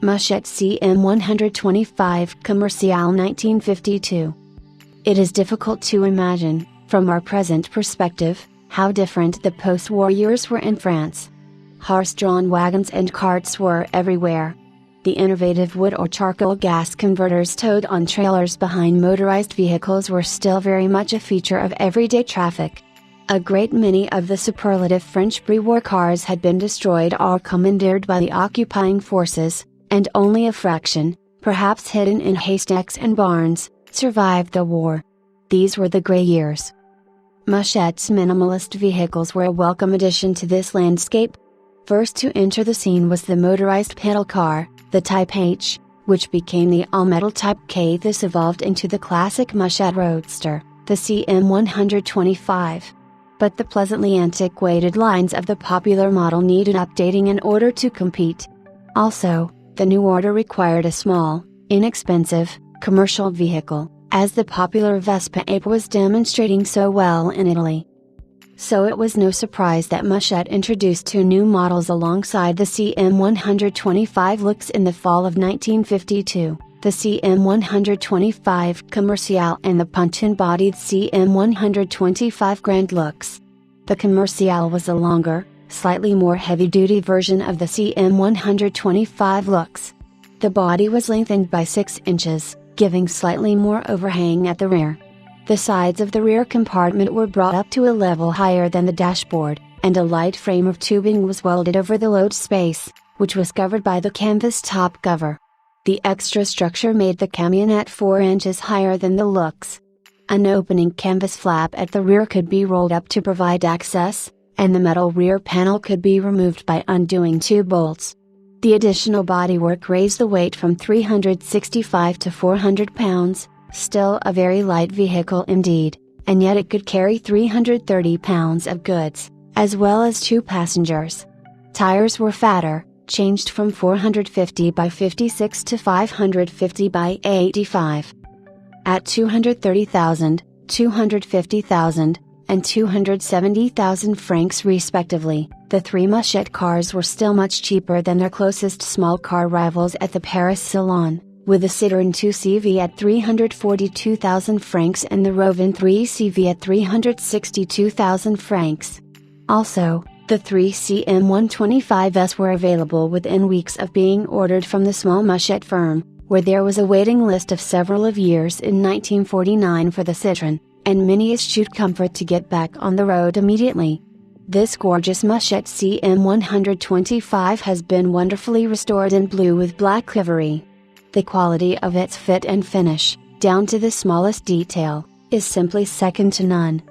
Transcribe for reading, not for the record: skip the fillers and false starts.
Mochet CM 125 Commerciale 1952. It is difficult to imagine, from our present perspective, how different the post-war years were in France. Horse-drawn wagons and carts were everywhere. The innovative wood or charcoal gas converters towed on trailers behind motorized vehicles were still very much a feature of everyday traffic. A great many of the superlative French pre-war cars had been destroyed or commandeered by the occupying forces, and only a fraction, perhaps hidden in haystacks and barns, survived the war. These were the grey years. Mochet's minimalist vehicles were a welcome addition to this landscape. First to enter the scene was the motorized pedal car, the Type H, which became the all-metal Type K. This evolved into the classic Mochet Roadster, the CM 125. But the pleasantly antiquated lines of the popular model needed updating in order to compete. Also, the new order required a small, inexpensive, commercial vehicle, as the popular Vespa Ape was demonstrating so well in Italy. So it was no surprise that Mochet introduced two new models alongside the CM 125 looks in the fall of 1952, the CM 125 Commerciale and the pontoon-bodied CM 125 Grand Lux. The Commerciale was a longer, slightly more heavy-duty version of the CM 125 Lux. The body was lengthened by 6 inches, giving slightly more overhang at the rear. The sides of the rear compartment were brought up to a level higher than the dashboard, and a light frame of tubing was welded over the load space, which was covered by the canvas top cover. The extra structure made the camionette 4 inches higher than the Lux. An opening canvas flap at the rear could be rolled up to provide access, and the metal rear panel could be removed by undoing 2 bolts. The additional bodywork raised the weight from 365 to 400 pounds, still a very light vehicle indeed, and yet it could carry 330 pounds of goods, as well as 2 passengers. Tires were fatter, changed from 450 by 56 to 550 by 85. At 230,000, 250,000, and 270,000 francs respectively, the 3 Mochet cars were still much cheaper than their closest small car rivals at the Paris Salon, with the Citroën 2CV at 342,000 francs and the Rovin 3CV at 362,000 francs. Also, the 3 CM125s were available within weeks of being ordered from the small Mochet firm, where there was a waiting list of several of years in 1949 for the Citroën, and many eschewed comfort to get back on the road immediately. This gorgeous Mochet CM125 has been wonderfully restored in blue with black livery. The quality of its fit and finish, down to the smallest detail, is simply second to none.